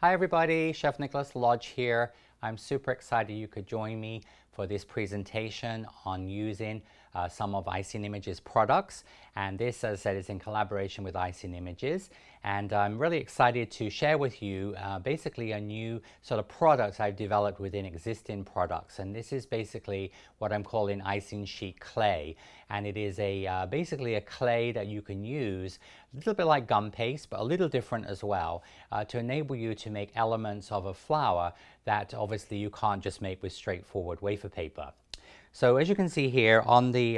Hi everybody, Chef Nicholas Lodge here. I'm super excited you could join me for this presentation on using some of Icing Image's products. And this, as I said, is in collaboration with Icing Images. And I'm really excited to share with you basically a new sort of product I've developed within existing products. And this is basically what I'm calling Icing Sheet Clay. And it is basically a clay that you can use a little bit like gum paste, but a little different as well, to enable you to make elements of a flower that obviously you can't just make with straightforward wafer paper. So as you can see here on the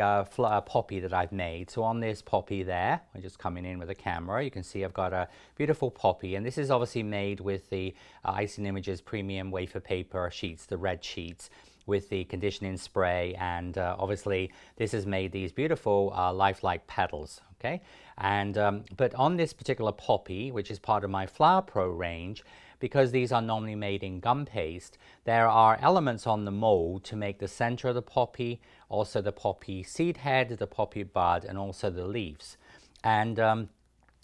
poppy that I've made, so on this poppy there, I'm just coming in with a camera, you can see I've got a beautiful poppy, and this is obviously made with the Icing Images premium wafer paper sheets, the red sheets, with the conditioning spray, and obviously this has made these beautiful lifelike petals, okay? And but on this particular poppy, which is part of my Flower Pro range, because these are normally made in gum paste, there are elements on the mold to make the center of the poppy, also the poppy seed head, the poppy bud, and also the leaves. And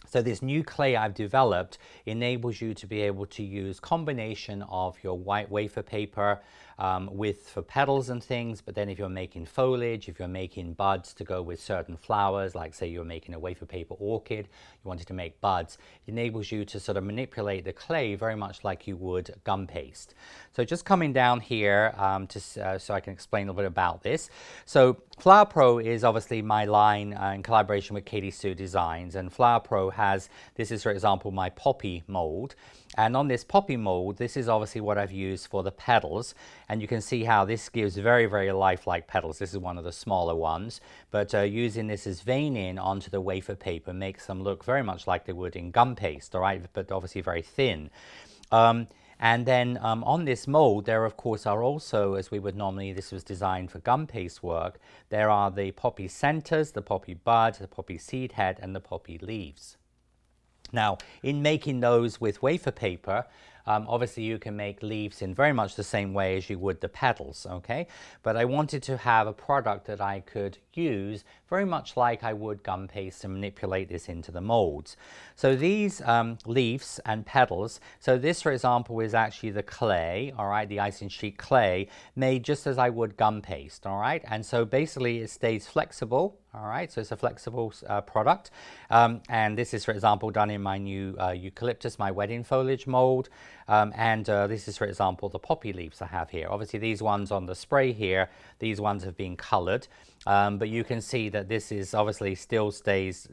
so this new clay I've developed enables you to be able to use combination of your white wafer paper for petals and things, but then if you're making foliage, if you're making buds to go with certain flowers, like say you're making a wafer paper orchid, you wanted to make buds, it enables you to sort of manipulate the clay very much like you would gum paste. So just coming down here so I can explain a little bit about this. So Flower Pro is obviously my line in collaboration with Katie Sue Designs, and Flower Pro has, this is for example my poppy mold, and on this poppy mold this is obviously what I've used for the petals, and you can see how this gives very, very lifelike petals. This is one of the smaller ones, but using this as veining onto the wafer paper makes them look very much like they would in gum paste, all right, but obviously very thin. And then on this mold, there of course are also, as we would normally, this was designed for gum paste work, there are the poppy centers, the poppy bud, the poppy seed head, and the poppy leaves. Now, in making those with wafer paper, obviously you can make leaves in very much the same way as you would the petals, okay? But I wanted to have a product that I could use very much like I would gum paste and manipulate this into the molds. So these leaves and petals, so this for example is actually the clay, all right, the Icing Sheet Clay, made just as I would gum paste, all right? And so basically it stays flexible, all right, so it's a flexible product. And this is for example done in my new eucalyptus, my wedding foliage mold. This is for example the poppy leaves I have here. Obviously these ones on the spray here, these ones have been colored, but you can see that this is obviously still stays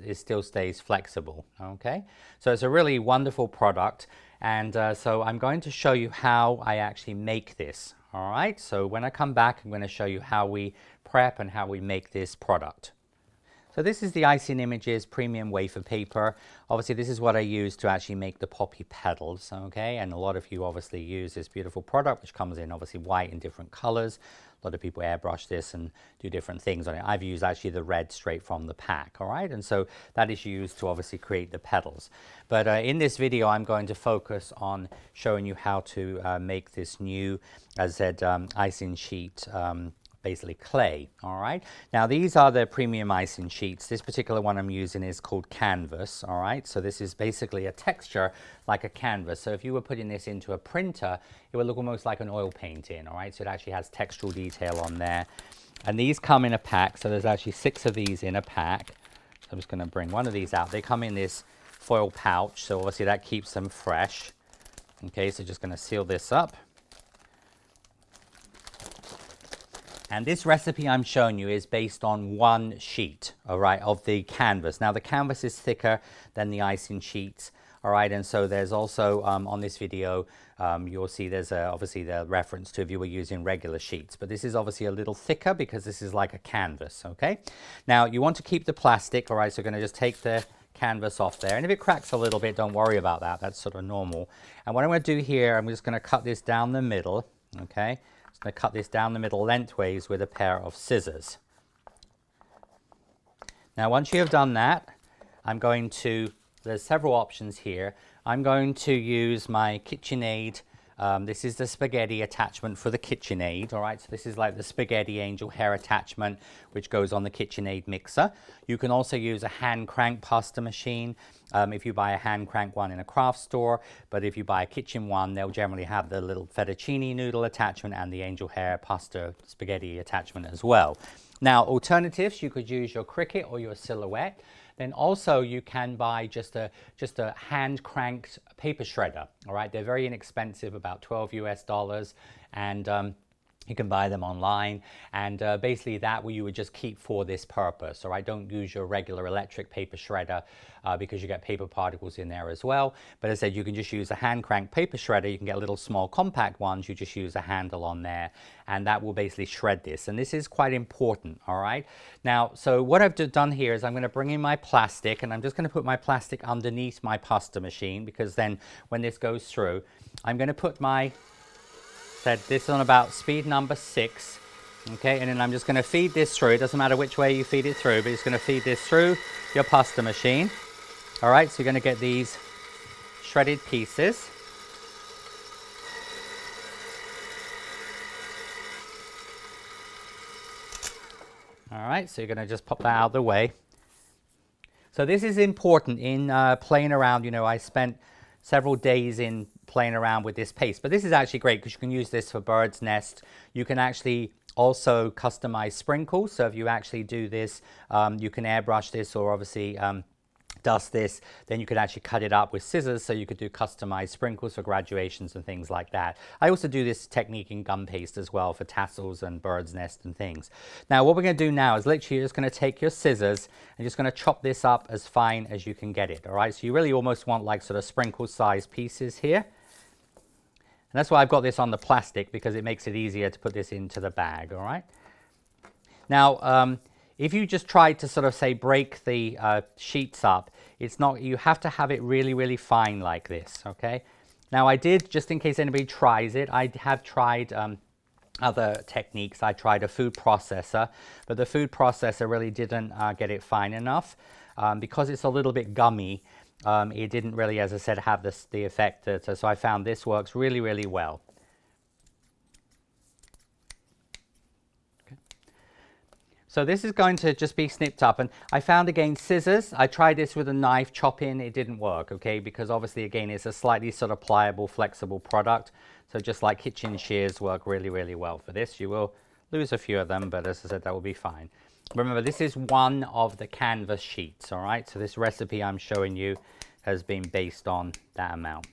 flexible, okay? So it's a really wonderful product, and so I'm going to show you how I actually make this, all right? So when I come back, I'm going to show you how we prep and how we make this product. So this is the Icing Images premium wafer paper. Obviously this is what I use to actually make the poppy petals, okay? And a lot of you obviously use this beautiful product which comes in obviously white in different colors. A lot of people airbrush this and do different things on it. I've used actually the red straight from the pack, all right? And so that is used to obviously create the petals. But in this video I'm going to focus on showing you how to make this new, as I said, Icing Sheet basically clay, all right? Now these are the premium icing sheets. This particular one I'm using is called canvas, all right? So this is basically a texture like a canvas. So if you were putting this into a printer, it would look almost like an oil painting, all right? So it actually has textural detail on there. And these come in a pack, so there's actually 6 of these in a pack. So I'm just gonna bring one of these out. They come in this foil pouch, so obviously that keeps them fresh. Okay, so just gonna seal this up. And this recipe I'm showing you is based on one sheet, all right, of the canvas. Now the canvas is thicker than the icing sheets, all right, and so there's also on this video, you'll see there's obviously the reference to if you were using regular sheets, but this is obviously a little thicker because this is like a canvas, okay? Now you want to keep the plastic, all right, so we're gonna just take the canvas off there, and if it cracks a little bit, don't worry about that, that's sort of normal. And what I'm gonna do here, I'm just gonna cut this down the middle, okay? I'm going to cut this down the middle lengthways with a pair of scissors. Now once you have done that, I'm going to, there's several options here. I'm going to use my KitchenAid This is the spaghetti attachment for the KitchenAid, all right? So this is like the spaghetti angel hair attachment, which goes on the KitchenAid mixer. You can also use a hand crank pasta machine if you buy a hand crank one in a craft store, but if you buy a kitchen one, they'll generally have the little fettuccine noodle attachment and the angel hair pasta spaghetti attachment as well. Now, alternatives, you could use your Cricut or your Silhouette. Then also you can buy just a hand cranked paper shredder. All right, they're very inexpensive, about $12 US, and you can buy them online, and basically that you would just keep for this purpose. All right, don't use your regular electric paper shredder because you get paper particles in there as well. But as I said, you can just use a hand crank paper shredder. You can get little small compact ones. You just use a handle on there, and that will basically shred this. And this is quite important. All right. Now, so what I've done here is I'm going to bring in my plastic, and I'm just going to put my plastic underneath my pasta machine, because then when this goes through, I'm going to put my this on about speed number 6, okay, and then I'm just going to feed this through. It doesn't matter which way you feed it through, but it's going to feed this through your pasta machine. All right, so you're going to get these shredded pieces. All right, so you're going to just pop that out of the way. So this is important in playing around. You know, I spent several days in playing around with this paste, but this is actually great because you can use this for bird's nest. You can actually also customize sprinkles. So if you actually do this, you can airbrush this, or obviously dust this, then you could actually cut it up with scissors, so you could do customized sprinkles for graduations and things like that. I also do this technique in gum paste as well for tassels and bird's nest and things. Now what we're going to do now is literally you're just going to take your scissors and just going to chop this up as fine as you can get it. All right, so you really almost want like sort of sprinkle sized pieces here. And that's why I've got this on the plastic, because it makes it easier to put this into the bag. All right. Now if you just try to sort of say break the sheets up, it's not, you have to have it really, really fine like this, okay? Now I did, just in case anybody tries it, I have tried other techniques. I tried a food processor, but the food processor really didn't get it fine enough. Because it's a little bit gummy, it didn't really, as I said, have the effect that, so I found this works really, really well. So this is going to just be snipped up, and I found again scissors. I tried this with a knife, chop in, it didn't work, okay, because obviously again it's a slightly sort of pliable, flexible product. So just like kitchen shears work really, really well for this. You will lose a few of them, but as I said, that will be fine. Remember, this is one of the canvas sheets, all right? So this recipe I'm showing you has been based on that amount.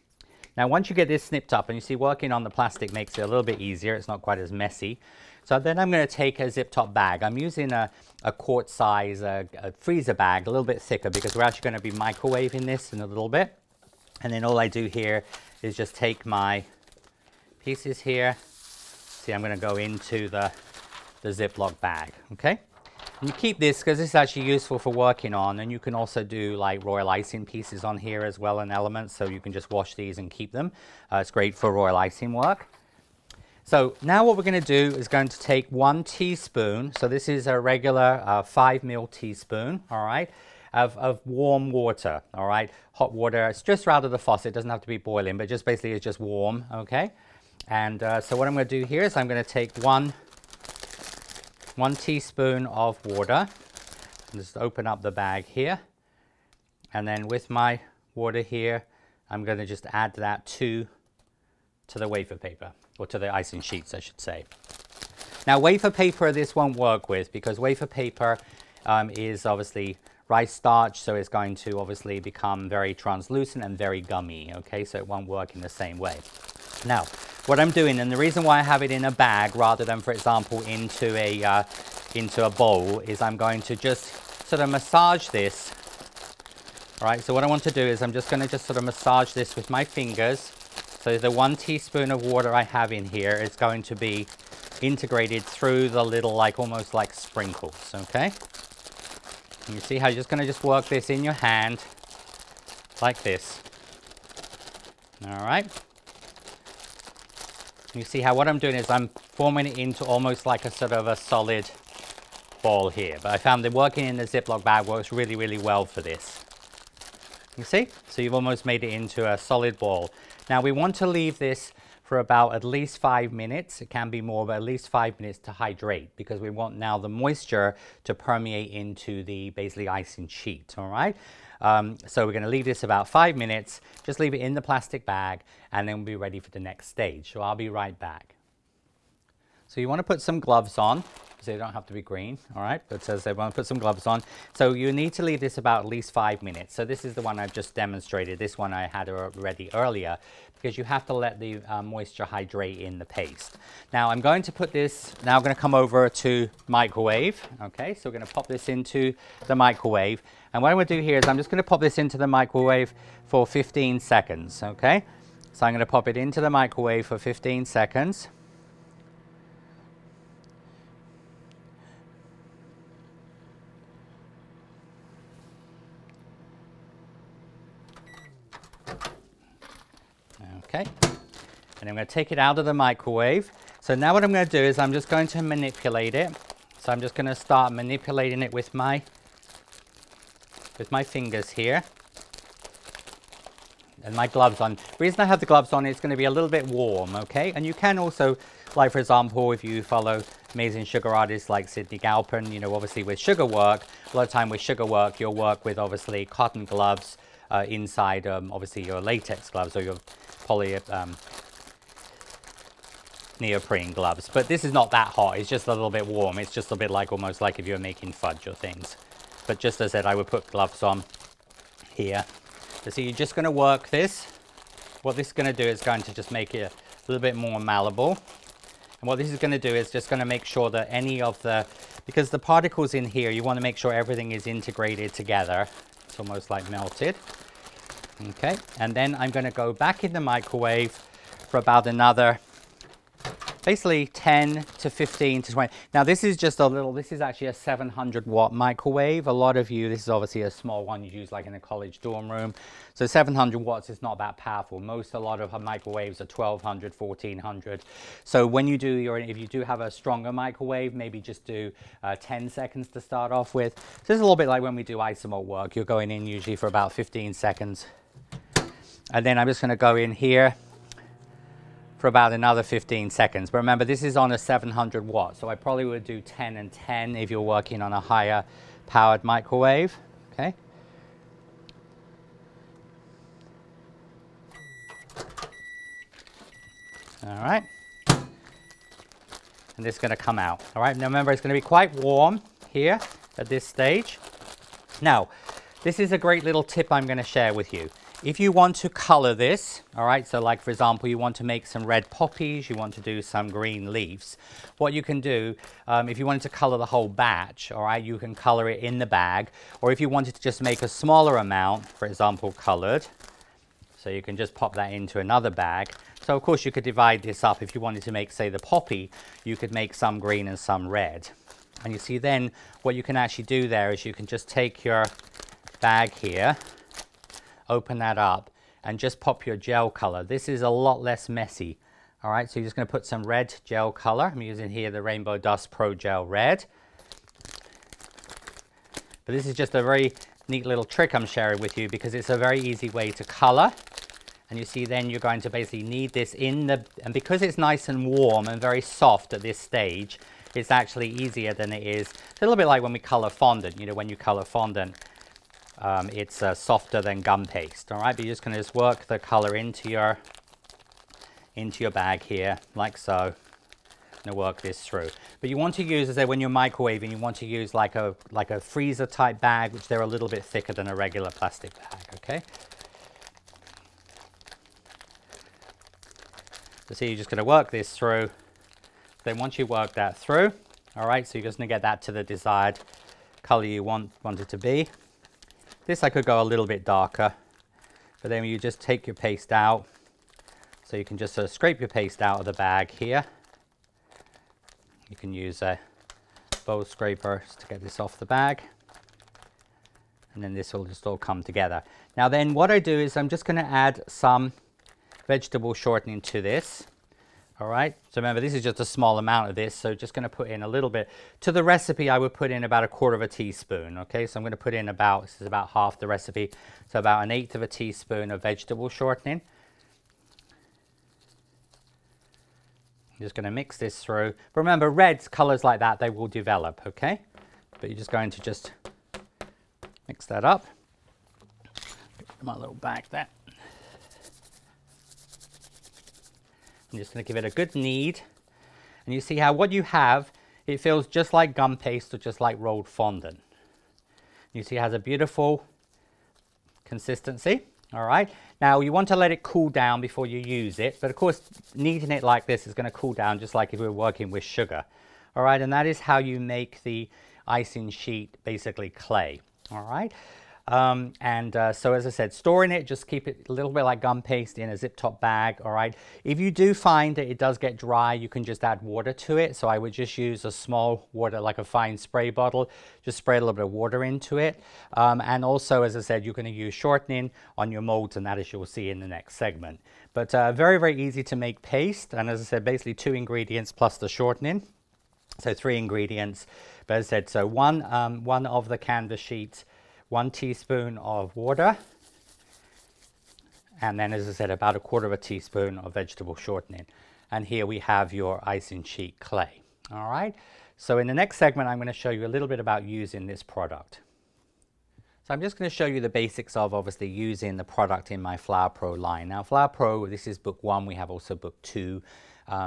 Now once you get this snipped up, and you see working on the plastic makes it a little bit easier, it's not quite as messy. So then I'm going to take a zip top bag. I'm using a quart size a freezer bag, a little bit thicker, because we're actually going to be microwaving this in a little bit. And then all I do here is just take my pieces here. See, I'm going to go into the Ziploc bag, okay? And you keep this because this is actually useful for working on, and you can also do like royal icing pieces on here as well, and elements, so you can just wash these and keep them. It's great for royal icing work. So now what we're going to do is going to take 1 teaspoon, so this is a regular 5 ml teaspoon, all right, of warm water, all right, hot water. It's just out of the faucet, it doesn't have to be boiling, but just basically it's just warm, okay. And so what I'm going to do here is I'm going to take one teaspoon of water, and just open up the bag here, and then with my water here, I'm going to just add that to the wafer paper, or to the icing sheets, I should say. Now wafer paper this won't work with, because wafer paper is obviously rice starch, so it's going to obviously become very translucent and very gummy, okay, so it won't work in the same way. Now what I'm doing, and the reason why I have it in a bag rather than, for example, into a bowl, is I'm going to just sort of massage this. All right, so what I want to do is I'm just going to just sort of massage this with my fingers. So the 1 teaspoon of water I have in here is going to be integrated through the little, like almost like sprinkles, okay? And you see how you're just going to just work this in your hand like this. All right. You see how what I'm doing is I'm forming it into almost like a sort of a solid ball here. But I found that working in the Ziploc bag works really, really well for this. You see? So you've almost made it into a solid ball. Now we want to leave this for about at least 5 minutes. It can be more, but at least 5 minutes to hydrate, because we want now the moisture to permeate into the basically icing sheet. All right. So we're going to leave this about 5 minutes, just leave it in the plastic bag, and then we'll be ready for the next stage. So I'll be right back. So you want to put some gloves on, so they don't have to be green, all right? But it says they want to put some gloves on. So you need to leave this about at least 5 minutes. So this is the one I've just demonstrated. This one I had already earlier, because you have to let the moisture hydrate in the paste. Now I'm going to put this, now I'm going to come over to microwave, okay? So we're going to pop this into the microwave. And what I'm going to do here is I'm just going to pop this into the microwave for 15 seconds, okay? So I'm going to pop it into the microwave for 15 seconds. Okay, and I'm going to take it out of the microwave. So now what I'm going to do is I'm just going to manipulate it. So I'm just going to start manipulating it with my fingers here. And my gloves on. The reason I have the gloves on is it's going to be a little bit warm, okay? And you can also, like for example, if you follow amazing sugar artists like Sydney Galpin, you know, obviously with sugar work, a lot of time with sugar work, you'll work with obviously cotton gloves inside obviously your latex gloves or your neoprene gloves. But this is not that hot, it's just a little bit warm. It's just a bit like almost like if you were making fudge or things. But just as I said, I would put gloves on here. So you're just going to work this. What this is going to do is going to just make it a little bit more malleable. And what this is going to do is just going to make sure that any of the, because the particles in here, you want to make sure everything is integrated together. It's almost like melted. Okay, and then I'm going to go back in the microwave for about another, basically 10 to 15 to 20. Now this is just a little, this is actually a 700 watt microwave. A lot of you, this is obviously a small one you use like in a college dorm room. So 700 watts is not that powerful. A lot of microwaves are 1200, 1400. So when you do if you do have a stronger microwave, maybe just do 10 seconds to start off with. So this is a little bit like when we do isomer work. You're going in usually for about 15 seconds. And then I'm just going to go in here for about another 15 seconds. But remember, this is on a 700 watt, so I probably would do 10 and 10 if you're working on a higher powered microwave. Okay. All right. And this is going to come out. All right. Now remember, it's going to be quite warm here at this stage. Now, this is a great little tip I'm going to share with you. If you want to color this, all right, so like for example, you want to make some red poppies, you want to do some green leaves, what you can do, if you wanted to color the whole batch, all right, you can color it in the bag, or if you wanted to just make a smaller amount, for example, colored, so you can just pop that into another bag. So of course you could divide this up. If you wanted to make, say, the poppy, you could make some green and some red. And you see then what you can actually do there is you can just take your bag here, open that up, and just pop your gel color. This is a lot less messy. All right, so you're just going to put some red gel color. I'm using here the Rainbow Dust Pro Gel Red. But this is just a very neat little trick I'm sharing with you because it's a very easy way to color. And you see then you're going to basically knead this in the, and because it's nice and warm and very soft at this stage, it's actually easier than it is. It's a little bit like when we color fondant. You know, when you color fondant, it's softer than gum paste. All right, but you're just going to just work the color into your bag here, like so. I'm going to work this through. But you want to use, as I say, when you're microwaving, you want to use like a freezer type bag, which they're a little bit thicker than a regular plastic bag. Okay. So you're just going to work this through. Then once you work that through, all right, so you're just going to get that to the desired color you want it to be. This I could go a little bit darker, but then you just take your paste out. So you can just sort of scrape your paste out of the bag here. You can use a bowl scraper to get this off the bag. And then this will just all come together. Now then what I do is I'm just going to add some vegetable shortening to this. All right, so remember this is just a small amount of this, so just going to put in a little bit. To the recipe I would put in about 1/4 teaspoon, okay, so I'm going to put in about, this is about half the recipe, so about 1/8 teaspoon of vegetable shortening. I'm just going to mix this through. But remember, reds, colors like that, they will develop, okay? But you're just going to just mix that up. Get my little bag there. I'm just going to give it a good knead. And you see how what you have, it feels just like gum paste or just like rolled fondant. You see it has a beautiful consistency. All right, now you want to let it cool down before you use it, but of course kneading it like this is going to cool down just like if we were working with sugar. All right, and that is how you make the icing sheet, basically clay. All right, so as I said, storing it, just keep it a little bit like gum paste in a zip top bag. All right, if you do find that it does get dry, you can just add water to it. So I would just use a small water, like a fine spray bottle, just spray a little bit of water into it. And also, as I said, you're going to use shortening on your molds, and that, as you'll see in the next segment. But very, very easy to make paste. And as I said, basically 2 ingredients plus the shortening. So 3 ingredients. But as I said, so one of the canvas sheets, 1 teaspoon of water, and then, as I said, about 1/4 teaspoon of vegetable shortening. And here we have your icing sheet clay. All right. So in the next segment, I'm going to show you a little bit about using this product. So I'm just going to show you the basics of obviously using the product in my Flower Pro line. Now Flower Pro, this is book 1. We have also book 2.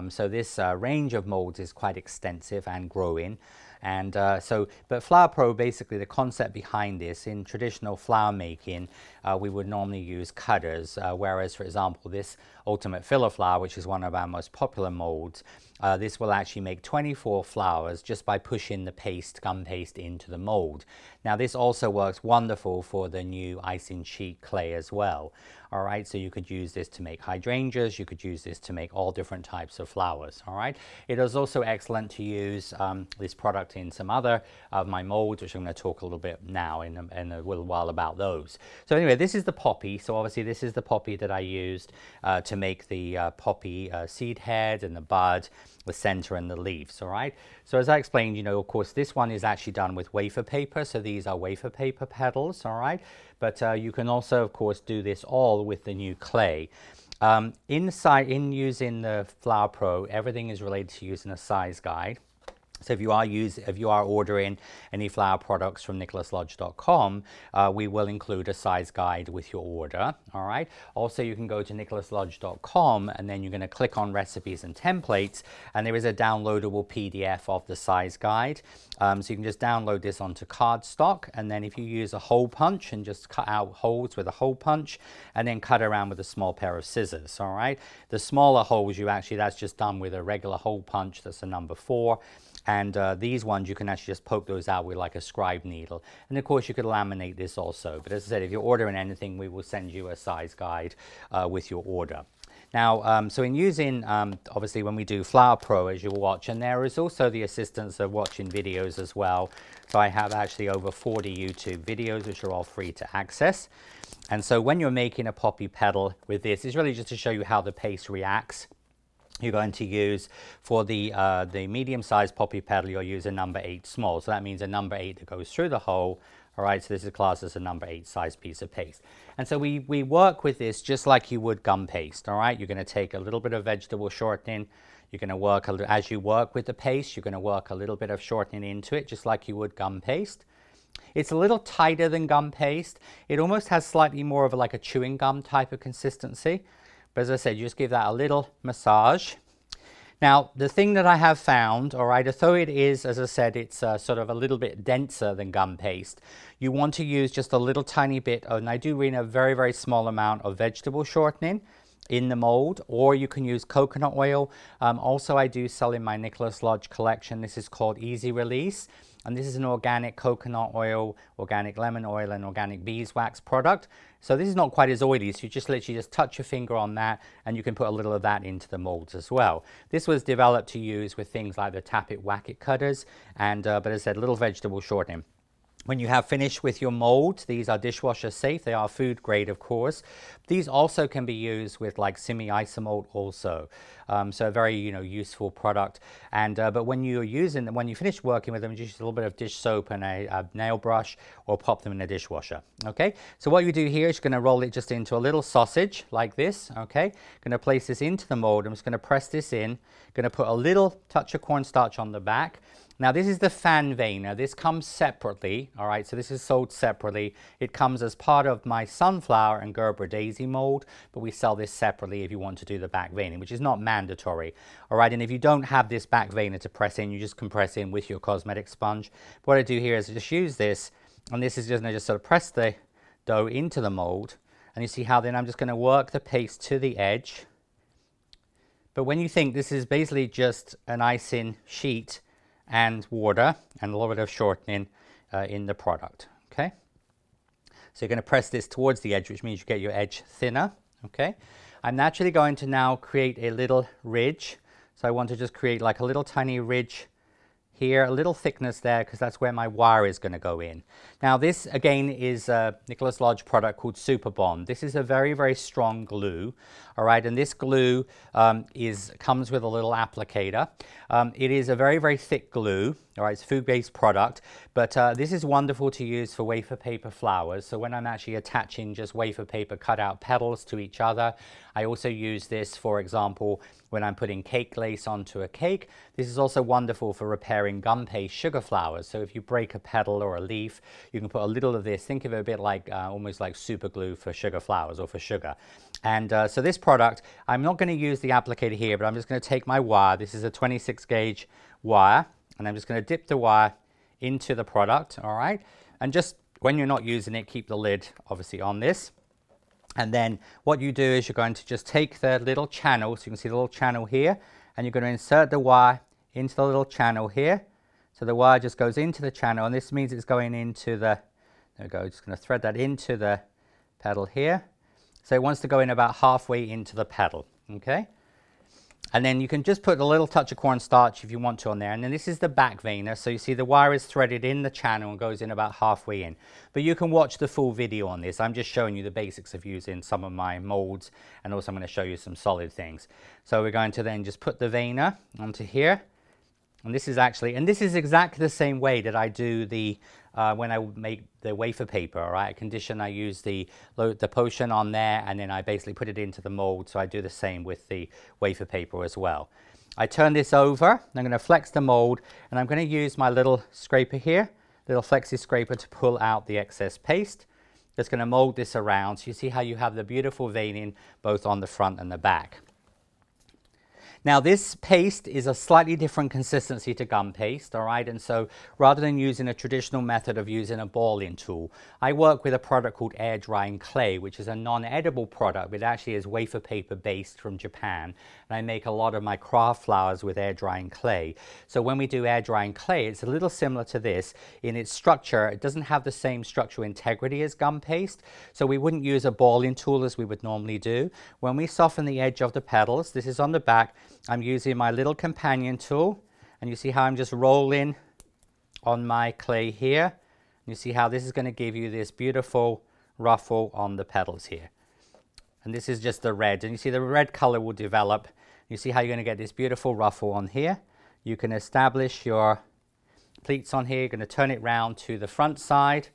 So this range of molds is quite extensive and growing. And but Flower Pro, basically the concept behind this, in traditional flower making, we would normally use cutters, whereas, for example, this Ultimate Filler Flower, which is one of our most popular molds, this will actually make 24 flowers just by pushing the paste, gum paste, into the mold. Now this also works wonderful for the new icing sheet clay as well. All right, so you could use this to make hydrangeas, you could use this to make all different types of flowers. All right, it is also excellent to use this product in some other of my molds, which I'm going to talk a little bit now in a little while about those. So anyway, this is the poppy. So obviously this is the poppy that I used to make the poppy seed head and the bud, the center and the leaves. All right, so as I explained, you know, of course this one is actually done with wafer paper, so these are wafer paper petals. All right, but you can also of course do this all with the new clay. Inside, in using the Flower Pro, everything is related to using a size guide. So if you are ordering any flower products from nicholaslodge.com, we will include a size guide with your order. All right. Also, you can go to nicholaslodge.com and then you're going to click on recipes and templates, and there is a downloadable PDF of the size guide. So you can just download this onto cardstock, and then if you use a hole punch and just cut out holes with a hole punch, and then cut around with a small pair of scissors. All right. The smaller holes, that's just done with a regular hole punch. That's a number 4. And these ones, you can actually just poke those out with like a scribe needle. And of course, you could laminate this also. But as I said, if you're ordering anything, we will send you a size guide with your order. Now, so in using, obviously, when we do Flower Pro, as you'll watch, and there is also the assistance of watching videos as well. So I have actually over 40 YouTube videos, which are all free to access. And so when you're making a poppy petal with this, it's really just to show you how the paste reacts. You're going to use, for the medium-sized poppy petal, you'll use a number 8 small. So that means a number 8 that goes through the hole. All right, so this is classed as a number 8 size piece of paste. And so we work with this just like you would gum paste. All right, you're going to take a little bit of vegetable shortening. You're going to work, as you work with the paste, you're going to work a little bit of shortening into it, just like you would gum paste. It's a little tighter than gum paste. It almost has slightly more of like a chewing gum type of consistency. But as I said, you just give that a little massage. Now, the thing that I have found, all right, although it is, as I said, it's sort of a little bit denser than gum paste, you want to use just a little tiny bit, and I do mean a very, very small amount of vegetable shortening in the mold, or you can use coconut oil. Also, I do sell in my Nicholas Lodge collection. This is called Easy Release. And this is an organic coconut oil, organic lemon oil, and organic beeswax product. So this is not quite as oily, so you just literally just touch your finger on that, and you can put a little of that into the molds as well. This was developed to use with things like the tap it, whack it cutters, and but as I said, little vegetable shortening. When you have finished with your molds, these are dishwasher safe. They are food grade, of course. These also can be used with like semi-isomold also. So a very, useful product. And but when you're using them, when you finish working with them, just use a little bit of dish soap and a nail brush, or pop them in a dishwasher. Okay. So what you do here is you're going to roll it just into a little sausage like this. Okay. Going to place this into the mold. I'm just going to press this in. Going to put a little touch of cornstarch on the back. Now this is the fan vane. Now this comes separately, all right, so this is sold separately. It comes as part of my sunflower and Gerber daisy mold, but we sell this separately if you want to do the back veining, which is not mandatory, all right. And if you don't have this back veiner to press in, you just compress in with your cosmetic sponge. But what I do here is just use this, and this is just going to just sort of press the dough into the mold, and you see how then I'm just going to work the paste to the edge. But when you think this is basically just an icing sheet and water and a little bit of shortening in the product, okay? So you're going to press this towards the edge, which means you get your edge thinner, okay? I'm naturally going to now create a little ridge. So I want to just create like a little tiny ridge here, a little thickness there, because that's where my wire is going to go in. Now this again is a Nicholas Lodge product called Super Bond. This is a very, very strong glue, all right, and this glue comes with a little applicator. It is a very, very thick glue, all right, it's a food-based product, but this is wonderful to use for wafer paper flowers. So when I'm actually attaching just wafer paper cutout petals to each other, I also use this, for example, when I'm putting cake lace onto a cake. This is also wonderful for repairing gum paste sugar flowers. So if you break a petal or a leaf, you can put a little of this. Think of it a bit like almost like super glue for sugar flowers or for sugar. And so this product, I'm not going to use the applicator here, but I'm just going to take my wire. This is a 26 gauge wire, and I'm just going to dip the wire into the product, all right? And just when you're not using it, keep the lid obviously on this. And then what you do is you're going to just take the little channel, so you can see the little channel here, and you're going to insert the wire into the little channel here. So the wire just goes into the channel, and this means it's going into the, there we go, just going to thread that into the pedal here. So it wants to go in about halfway into the pedal, okay? And then you can just put a little touch of cornstarch if you want to on there. And then this is the back veiner. So you see the wire is threaded in the channel and goes in about halfway in. But you can watch the full video on this. I'm just showing you the basics of using some of my molds. And also I'm going to show you some solid things. So we're going to then just put the veiner onto here. And this is exactly the same way that I do the, when I make the wafer paper, all right? Condition, I use the potion on there, and then I basically put it into the mold. So I do the same with the wafer paper as well. I turn this over, and I'm going to flex the mold, and I'm going to use my little scraper here, little flexi scraper, to pull out the excess paste. Just going to mold this around. So you see how you have the beautiful veining both on the front and the back. Now this paste is a slightly different consistency to gum paste, all right? And so rather than using a traditional method of using a balling tool, I work with a product called air drying clay, which is a non-edible product, but actually is wafer paper based from Japan. And I make a lot of my craft flowers with air drying clay. So when we do air drying clay, it's a little similar to this in its structure. It doesn't have the same structural integrity as gum paste. So we wouldn't use a balling tool as we would normally do. When we soften the edge of the petals, this is on the back, I'm using my little companion tool, and you see how I'm just rolling on my clay here. You see how this is going to give you this beautiful ruffle on the petals here. And this is just the red, and you see the red color will develop. You see how you're going to get this beautiful ruffle on here. You can establish your pleats on here. You're going to turn it round to the front side,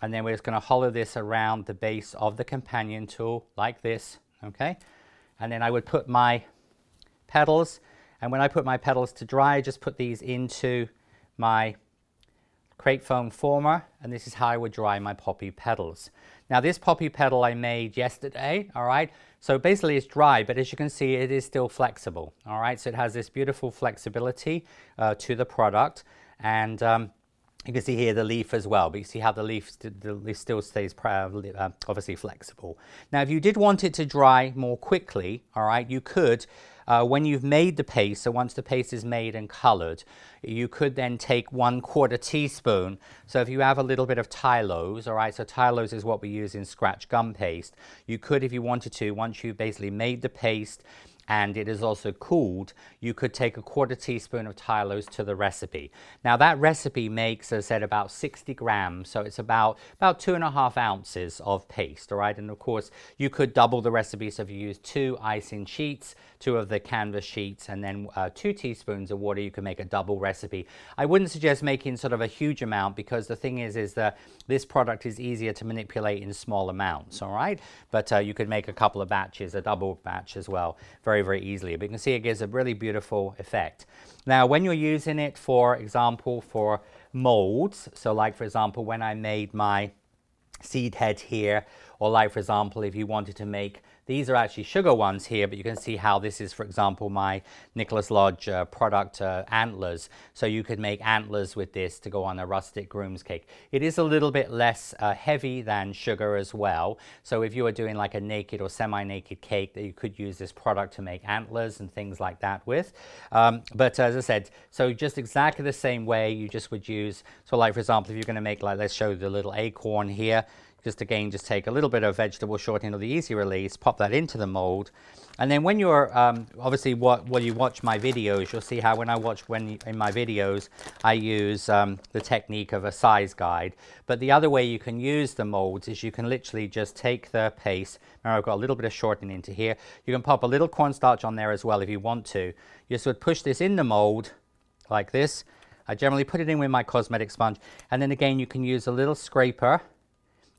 and then we're just going to hollow this around the base of the companion tool like this, okay? And then I would put my petals, and when I put my petals to dry, I just put these into my crepe foam former, and this is how I would dry my poppy petals. Now this poppy petal I made yesterday, all right? So basically it's dry, but as you can see, it is still flexible, all right? So it has this beautiful flexibility to the product, and you can see here the leaf as well, but you see how the leaf still stays obviously flexible. Now if you did want it to dry more quickly, all right, you could, when you've made the paste, so once the paste is made and colored, you could then take 1/4 teaspoon. So if you have a little bit of Tylose, all right, so Tylose is what we use in scratch gum paste. You could, if you wanted to, once you've basically made the paste and it is also cooled, you could take a 1/4 teaspoon of Tylose to the recipe. Now that recipe makes, as I said, about 60 grams, so it's about 2.5 ounces of paste, all right? And of course, you could double the recipe, so if you use 2 icing sheets, 2 of the canvas sheets, and then 2 teaspoons of water, you can make a double recipe. I wouldn't suggest making sort of a huge amount, because the thing is that this product is easier to manipulate in small amounts, all right? But you could make a couple of batches, a double batch as well, very easily. But you can see it gives a really beautiful effect. Now when you're using it, for example, for molds, so like for example when I made my seed head here, or like for example if you wanted to make, these are actually sugar ones here, but you can see how this is, for example, my Nicholas Lodge product antlers. So you could make antlers with this to go on a rustic groom's cake. It is a little bit less heavy than sugar as well. So if you were doing like a naked or semi-naked cake, that you could use this product to make antlers and things like that with. But as I said, so just exactly the same way you just would use, so like for example, if you're going to make, like, let's show you the little acorn here. Just again, just take a little bit of vegetable shortening or the easy release, pop that into the mold. And then when you're, obviously when you watch my videos, you'll see how in my videos, I use the technique of a size guide. But the other way you can use the molds is you can literally just take the paste. Now I've got a little bit of shortening into here. You can pop a little cornstarch on there as well if you want to. You just would push this in the mold like this. I generally put it in with my cosmetic sponge. And then again, you can use a little scraper.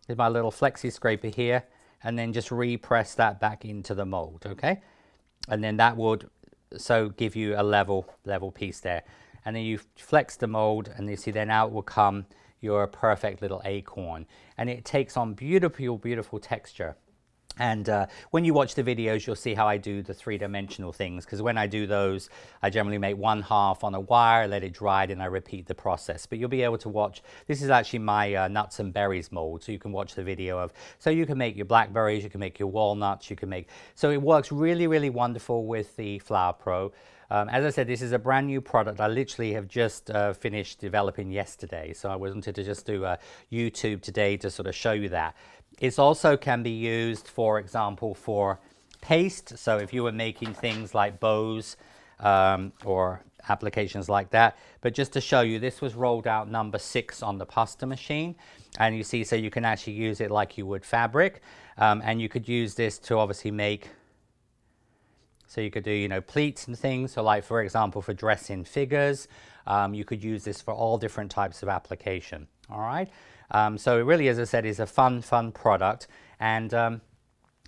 Here's my little flexi scraper here, and then just repress that back into the mold, okay? And then that would give you a level piece there. And then you flex the mold, and you see then out will come your perfect little acorn. And it takes on beautiful texture. And when you watch the videos, you'll see how I do the 3-dimensional things, because when I do those, I generally make 1/2 on a wire, let it dry, and I repeat the process. But you'll be able to watch, this is actually my nuts and berries mold, so you can watch the video of, so you can make your blackberries, you can make your walnuts, you can make, so it works really wonderful with the Flour Pro. As I said, this is a brand new product. I literally have just finished developing yesterday, so I wanted to just do a YouTube today to sort of show you that. It also can be used, for example, for paste. So if you were making things like bows or applications like that. But just to show you, this was rolled out number 6 on the pasta machine. And you see, so you can actually use it like you would fabric. And you could use this to obviously make, so you could do, you know, pleats and things. So like, for example, for dressing figures, you could use this for all different types of application. All right. So it really, as I said, is a fun product. And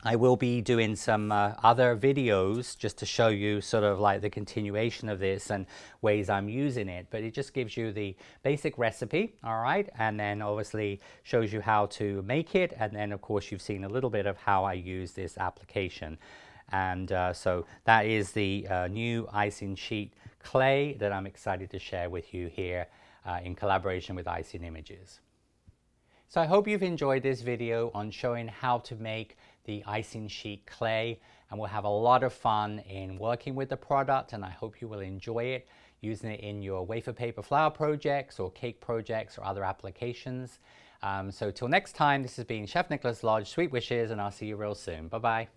I will be doing some other videos just to show you sort of like the continuation of this and ways I'm using it. But it just gives you the basic recipe, all right? And then obviously shows you how to make it. And then, of course, you've seen a little bit of how I use this application. And so that is the new Icing Sheet Clay that I'm excited to share with you here in collaboration with Icing Images. So I hope you've enjoyed this video on showing how to make the Icing Sheet Clay, and we'll have a lot of fun in working with the product, and I hope you will enjoy it, using it in your wafer paper flower projects or cake projects or other applications. So till next time, this has been Chef Nicholas Lodge, sweet wishes, and I'll see you real soon. Bye-bye.